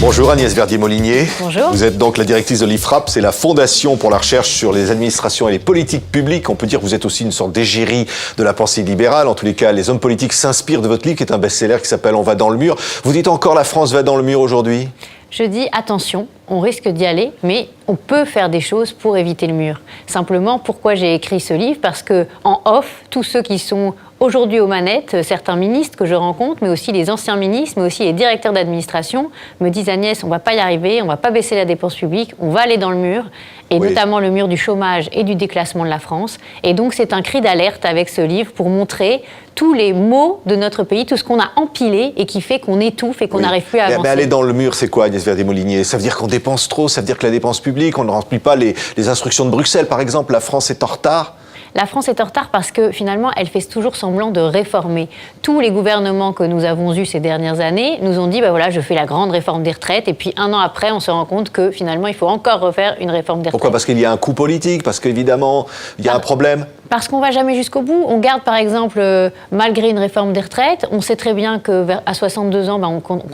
Bonjour Agnès Verdier-Molinier. Bonjour. Vous êtes donc la directrice de l'IFRAP, c'est la Fondation pour la recherche sur les administrations et les politiques publiques. On peut dire que vous êtes aussi une sorte d'égérie de la pensée libérale. En tous les cas, les hommes politiques s'inspirent de votre livre qui est un best-seller qui s'appelle « On va dans le mur ». Vous dites encore la France va dans le mur aujourd'hui ? Je dis attention, on risque d'y aller, mais on peut faire des choses pour éviter le mur. Simplement, pourquoi j'ai écrit ce livre ? Parce que en off, tous ceux qui sont aujourd'hui aux manettes, certains ministres que je rencontre, mais aussi les anciens ministres, mais aussi les directeurs d'administration, me disent Agnès, on ne va pas y arriver, on ne va pas baisser la dépense publique, on va aller dans le mur, et notamment le mur du chômage et du déclassement de la France. Et donc c'est un cri d'alerte avec ce livre pour montrer tous les maux de notre pays, tout ce qu'on a empilé et qui fait qu'on étouffe et qu'on n'arrive plus à avancer. Mais aller dans le mur, c'est quoi Agnès Verdier-Molinier ? Ça veut dire qu'on dépense trop, ça veut dire que la dépense publique, on ne remplit pas les instructions de Bruxelles, par exemple, la France est en retard ? La France est en retard parce que finalement, elle fait toujours semblant de réformer. Tous les gouvernements que nous avons eus ces dernières années nous ont dit, voilà, je fais la grande réforme des retraites, et puis un an après, on se rend compte que finalement, il faut encore refaire une réforme des retraites. Pourquoi ? Parce qu'il y a un coût politique, parce qu'évidemment, il y a un problème ? Parce qu'on ne va jamais jusqu'au bout. On garde, par exemple, malgré une réforme des retraites, on sait très bien qu'à 62 ans,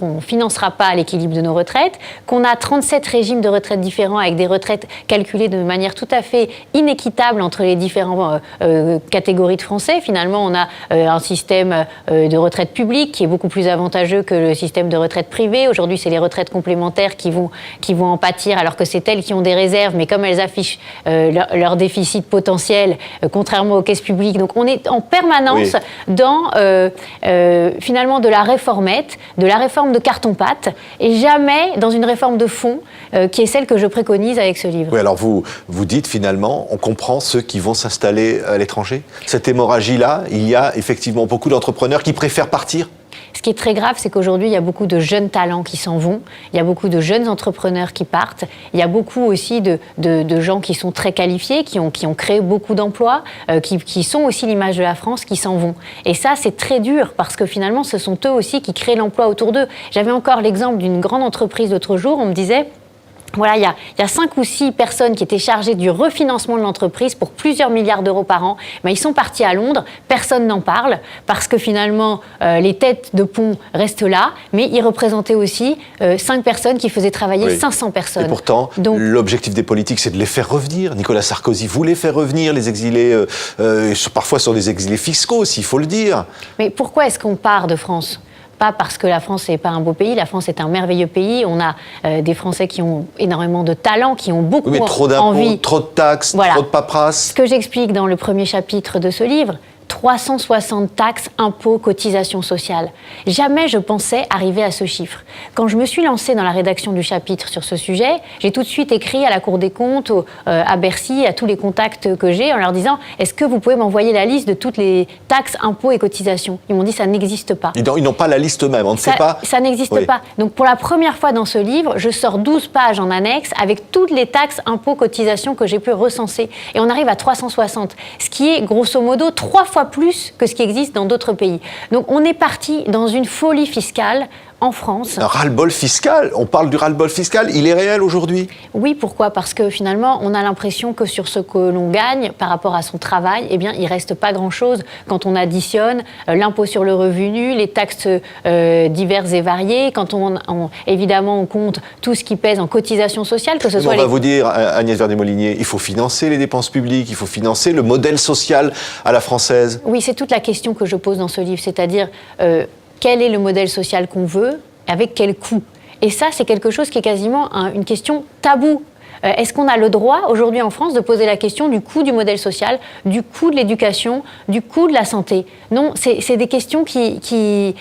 on ne financera pas l'équilibre de nos retraites, qu'on a 37 régimes de retraite différents avec des retraites calculées de manière tout à fait inéquitable entre les différentes catégories de Français. Finalement, on a un système de retraite publique qui est beaucoup plus avantageux que le système de retraite privée. Aujourd'hui, c'est les retraites complémentaires qui vont en pâtir, alors que c'est elles qui ont des réserves, mais comme elles affichent leur déficit potentiel, contrairement aux caisses publiques. Donc on est en permanence dans finalement de la réformette, de la réforme de carton-pâte, et jamais dans une réforme de fond qui est celle que je préconise avec ce livre. Oui, alors vous dites finalement, on comprend ceux qui vont s'installer à l'étranger. Cette hémorragie-là, il y a effectivement beaucoup d'entrepreneurs qui préfèrent partir. Ce qui est très grave, c'est qu'aujourd'hui, il y a beaucoup de jeunes talents qui s'en vont, il y a beaucoup de jeunes entrepreneurs qui partent, il y a beaucoup aussi de gens qui sont très qualifiés, qui ont créé beaucoup d'emplois, qui sont aussi l'image de la France, qui s'en vont. Et ça, c'est très dur, parce que finalement, ce sont eux aussi qui créent l'emploi autour d'eux. J'avais encore l'exemple d'une grande entreprise l'autre jour, on me disait... Voilà, il y a 5 ou 6 personnes qui étaient chargées du refinancement de l'entreprise pour plusieurs milliards d'euros par an. Ils sont partis à Londres, personne n'en parle, parce que finalement, les têtes de pont restent là, mais ils représentaient aussi 5 personnes qui faisaient travailler 500 personnes. Et pourtant, l'objectif des politiques, c'est de les faire revenir. Nicolas Sarkozy voulait faire revenir les exilés, parfois sur des exilés fiscaux aussi, il faut le dire. Mais pourquoi est-ce qu'on part de France ? Pas parce que la France n'est pas un beau pays, la France est un merveilleux pays. On a des Français qui ont énormément de talent, qui ont beaucoup mais trop d'impôts, trop de taxes, trop de paperasse. Ce que j'explique dans le premier chapitre de ce livre, 360 taxes, impôts, cotisations sociales. Jamais je pensais arriver à ce chiffre. Quand je me suis lancée dans la rédaction du chapitre sur ce sujet, j'ai tout de suite écrit à la Cour des comptes, à Bercy, à tous les contacts que j'ai, en leur disant « Est-ce que vous pouvez m'envoyer la liste de toutes les taxes, impôts et cotisations ?» Ils m'ont dit « Ça n'existe pas. » Ils n'ont pas la liste eux-mêmes, on ne sait pas. Ça n'existe pas. Donc pour la première fois dans ce livre, je sors 12 pages en annexe avec toutes les taxes, impôts, cotisations que j'ai pu recenser. Et on arrive à 360, ce qui est grosso modo 3 fois plus que ce qui existe dans d'autres pays. Donc on est parti dans une folie fiscale en France. Un ras-le-bol fiscal, on parle du ras-le-bol fiscal, il est réel aujourd'hui ? Oui, pourquoi ? Parce que finalement, on a l'impression que sur ce que l'on gagne par rapport à son travail, il ne reste pas grand-chose quand on additionne l'impôt sur le revenu, les taxes diverses et variées, quand évidemment on compte tout ce qui pèse en cotisation sociale, que ce soit... On va vous dire, Agnès Verdier-Molinier, il faut financer les dépenses publiques, il faut financer le modèle social à la française. Oui, c'est toute la question que je pose dans ce livre, c'est-à-dire... quel est le modèle social qu'on veut, avec quel coût ? Et ça, c'est quelque chose qui est quasiment une question taboue. Est-ce qu'on a le droit, aujourd'hui en France, de poser la question du coût du modèle social, du coût de l'éducation, du coût de la santé ? Non, c'est des questions qui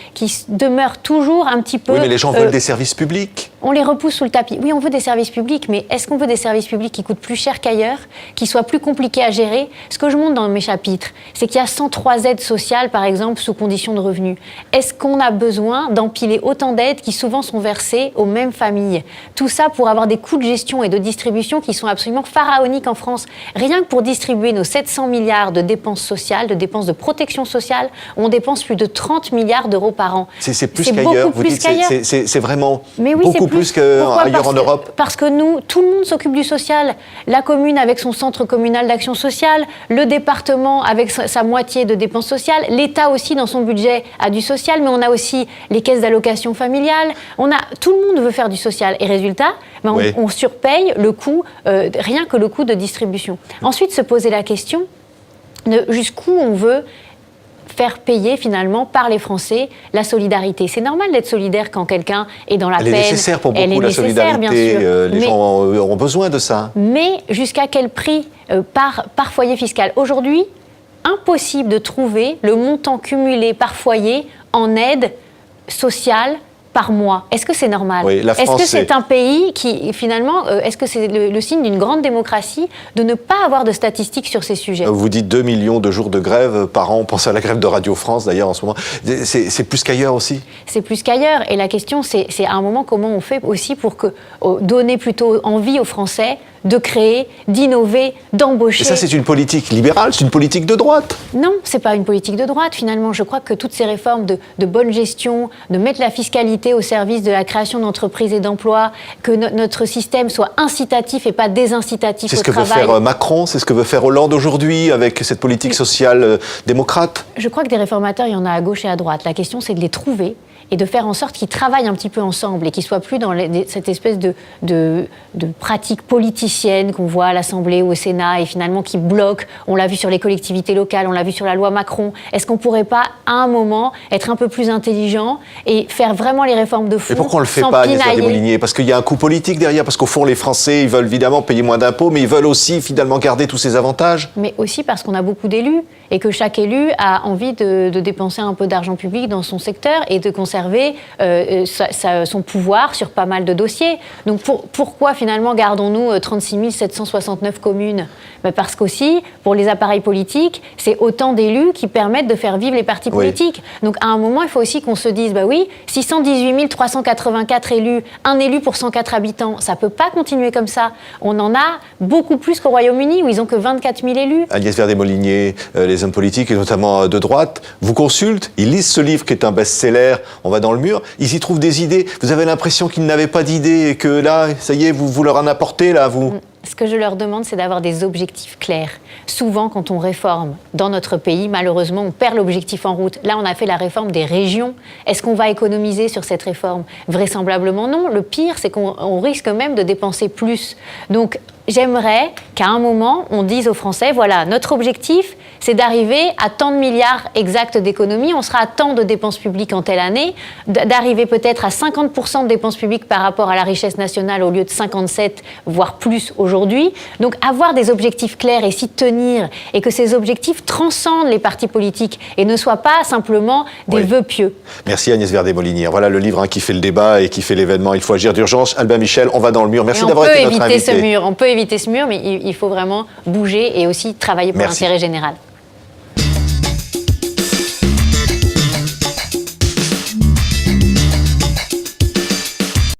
demeurent toujours un petit peu... Oui, mais les gens veulent des services publics. On les repousse sous le tapis. Oui, on veut des services publics, mais est-ce qu'on veut des services publics qui coûtent plus cher qu'ailleurs, qui soient plus compliqués à gérer ? Ce que je montre dans mes chapitres, c'est qu'il y a 103 aides sociales, par exemple, sous conditions de revenus. Est-ce qu'on a besoin d'empiler autant d'aides qui souvent sont versées aux mêmes familles ? Tout ça pour avoir des coûts de gestion et de distribution distribution qui sont absolument pharaoniques en France. Rien que pour distribuer nos 700 milliards de dépenses sociales, de dépenses de protection sociale, on dépense plus de 30 milliards d'euros par an. C'est plus qu'ailleurs. Vous dites c'est vraiment beaucoup plus qu'ailleurs en Europe. Parce que nous, tout le monde s'occupe du social. La commune avec son centre communal d'action sociale, le département avec sa moitié de dépenses sociales, l'État aussi dans son budget a du social, mais on a aussi les caisses d'allocation familiale. Tout le monde veut faire du social. Et résultat, on surpaye le coût, rien que le coût de distribution. Ensuite, se poser la question de jusqu'où on veut faire payer finalement par les Français la solidarité. C'est normal d'être solidaire quand quelqu'un est dans la peine. Elle est nécessaire pour beaucoup, la solidarité. Les gens auront besoin de ça. Mais jusqu'à quel prix par foyer fiscal? Aujourd'hui, impossible de trouver le montant cumulé par foyer en aide sociale par mois. Est-ce que c'est normal? Oui, la France, est-ce que c'est un pays qui, finalement, est-ce que c'est le signe d'une grande démocratie de ne pas avoir de statistiques sur ces sujets? Vous dites 2 millions de jours de grève par an. On pense à la grève de Radio France, d'ailleurs, en ce moment. C'est plus qu'ailleurs aussi? C'est plus qu'ailleurs. Et la question, c'est à un moment comment on fait aussi pour donner plutôt envie aux Français de créer, d'innover, d'embaucher. Et ça, c'est une politique libérale, c'est une politique de droite? Non, c'est pas une politique de droite, finalement. Je crois que toutes ces réformes de bonne gestion, de mettre la fiscalité au service de la création d'entreprises et d'emplois, que notre système soit incitatif et pas désincitatif au travail. C'est ce que veut faire Macron, c'est ce que veut faire Hollande aujourd'hui avec cette politique sociale démocrate? Je crois que des réformateurs, il y en a à gauche et à droite. La question, c'est de les trouver et de faire en sorte qu'ils travaillent un petit peu ensemble et qu'ils ne soient plus dans cette espèce de pratique politicienne qu'on voit à l'Assemblée ou au Sénat et finalement qui bloquent. On l'a vu sur les collectivités locales, on l'a vu sur la loi Macron. Est-ce qu'on ne pourrait pas, à un moment, être un peu plus intelligent et faire vraiment les réformes de fond? Et pourquoi on ne le fait pas, Agnès Verdet-Molinier? Parce qu'il y a un coût politique derrière, parce qu'au fond, les Français, ils veulent évidemment payer moins d'impôts, mais ils veulent aussi finalement garder tous ces avantages. Mais aussi parce qu'on a beaucoup d'élus et que chaque élu a envie de dépenser un peu d'argent public dans son secteur et de conserver son pouvoir sur pas mal de dossiers. Donc pourquoi finalement gardons-nous 36 769 communes? Parce qu'aussi, pour les appareils politiques, c'est autant d'élus qui permettent de faire vivre les partis politiques. Donc à un moment, il faut aussi qu'on se dise, 618 384 élus, un élu pour 104 habitants, ça ne peut pas continuer comme ça. On en a beaucoup plus qu'au Royaume-Uni, où ils n'ont que 24 000 élus. Agnès Verdet-Molinier, les hommes politiques, et notamment de droite, vous consultent, ils lisent ce livre qui est un best-seller, On va dans le mur, ils y trouvent des idées. Vous avez l'impression qu'ils n'avaient pas d'idées et que là, ça y est, vous leur en apportez, là, vous? Ce que je leur demande, c'est d'avoir des objectifs clairs. Souvent, quand on réforme dans notre pays, malheureusement, on perd l'objectif en route. Là, on a fait la réforme des régions. Est-ce qu'on va économiser sur cette réforme? Vraisemblablement non. Le pire, c'est qu'on risque même de dépenser plus. Donc, j'aimerais qu'à un moment, on dise aux Français, voilà, notre objectif, c'est d'arriver à tant de milliards exacts d'économies, on sera à tant de dépenses publiques en telle année, d'arriver peut-être à 50% de dépenses publiques par rapport à la richesse nationale au lieu de 57, voire plus aujourd'hui. Donc avoir des objectifs clairs et s'y tenir, et que ces objectifs transcendent les partis politiques et ne soient pas simplement des vœux pieux. Merci Agnès Verdet-Molinier. Voilà le livre qui fait le débat et qui fait l'événement. Il faut agir d'urgence. Albin Michel, On va dans le mur. Merci d'avoir été notre invité. On peut éviter ce mur, mais il faut vraiment bouger et aussi travailler pour l'intérêt général.